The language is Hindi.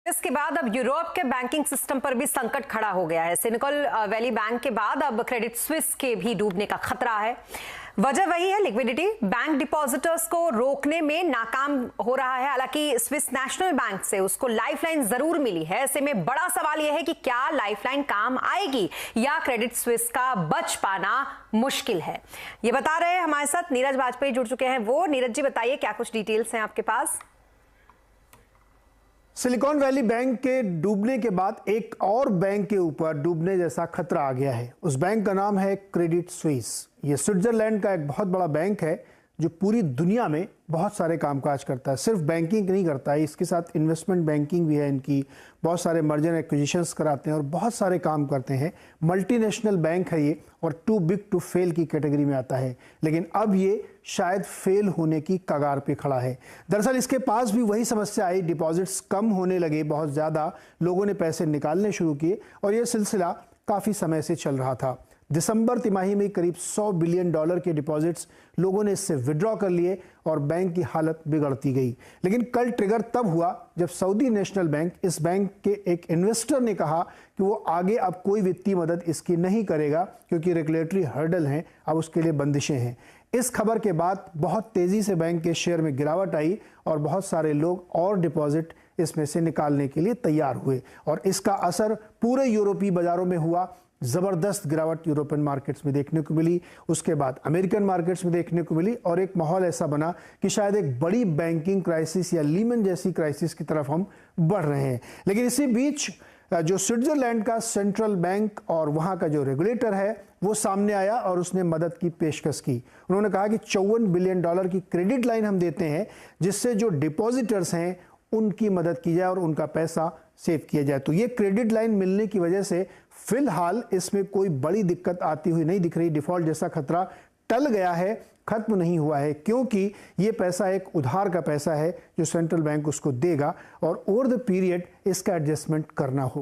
इसके बाद अब यूरोप के बैंकिंग सिस्टम पर भी संकट खड़ा हो गया है। सिलिकॉन वैली बैंक के बाद अब क्रेडिट स्विस के भी डूबने का खतरा है। वजह वही है, लिक्विडिटी। बैंक डिपॉजिटर्स को रोकने में नाकाम हो रहा है। हालांकि स्विस नेशनल बैंक से उसको लाइफलाइन जरूर मिली है। ऐसे में बड़ा सवाल यह है कि क्या लाइफलाइन काम आएगी या क्रेडिट स्विस का बच पाना मुश्किल है। ये बता रहे हैं हमारे साथ नीरज वाजपेयी जुड़ चुके हैं। वो नीरज जी, बताइए क्या कुछ डिटेल्स हैं आपके पास। सिलिकॉन वैली बैंक के डूबने के बाद एक और बैंक के ऊपर डूबने जैसा खतरा आ गया है। उस बैंक का नाम है क्रेडिट स्विस। ये स्विट्जरलैंड का एक बहुत बड़ा बैंक है जो पूरी दुनिया में बहुत सारे कामकाज करता है। सिर्फ बैंकिंग नहीं करता है, इसके साथ इन्वेस्टमेंट बैंकिंग भी है इनकी। बहुत सारे मर्जर एक्विजिशंस कराते हैं और बहुत सारे काम करते हैं। मल्टीनेशनल बैंक है ये और टू बिग टू फेल की कैटेगरी में आता है। लेकिन अब ये शायद फेल होने की कगार पे खड़ा है। दरअसल इसके पास भी वही समस्या आई, डिपॉजिट्स कम होने लगे, बहुत ज़्यादा लोगों ने पैसे निकालने शुरू किए और ये सिलसिला काफ़ी समय से चल रहा था। दिसंबर तिमाही में करीब $100 बिलियन के डिपॉजिट्स लोगों ने इससे विड्रॉ कर लिए और बैंक की हालत बिगड़ती गई। लेकिन कल ट्रिगर तब हुआ जब सऊदी नेशनल बैंक, इस बैंक के एक इन्वेस्टर ने कहा कि वो आगे अब कोई वित्तीय मदद इसकी नहीं करेगा क्योंकि रेगुलेटरी हर्डल हैं, अब उसके लिए बंदिशें हैं। इस खबर के बाद बहुत तेज़ी से बैंक के शेयर में गिरावट आई और बहुत सारे लोग और डिपॉजिट इसमें से निकालने के लिए तैयार हुए और इसका असर पूरे यूरोपीय बाज़ारों में हुआ। ज़बरदस्त गिरावट यूरोपियन मार्केट्स में देखने को मिली, उसके बाद अमेरिकन मार्केट्स में देखने को मिली और एक माहौल ऐसा बना कि शायद एक बड़ी बैंकिंग क्राइसिस या लीमन जैसी क्राइसिस की तरफ हम बढ़ रहे हैं। लेकिन इसी बीच जो स्विट्जरलैंड का सेंट्रल बैंक और वहाँ का जो रेगुलेटर है वो सामने आया और उसने मदद की पेशकश की। उन्होंने कहा कि $54 बिलियन की क्रेडिट लाइन हम देते हैं जिससे जो डिपॉजिटर्स हैं उनकी मदद की जाए और उनका पैसा सेव किया जाए। तो ये क्रेडिट लाइन मिलने की वजह से फिलहाल इसमें कोई बड़ी दिक्कत आती हुई नहीं दिख रही। डिफॉल्ट जैसा खतरा टल गया है, खत्म नहीं हुआ है, क्योंकि ये पैसा एक उधार का पैसा है जो सेंट्रल बैंक उसको देगा और ओवर द पीरियड इसका एडजस्टमेंट करना होगा।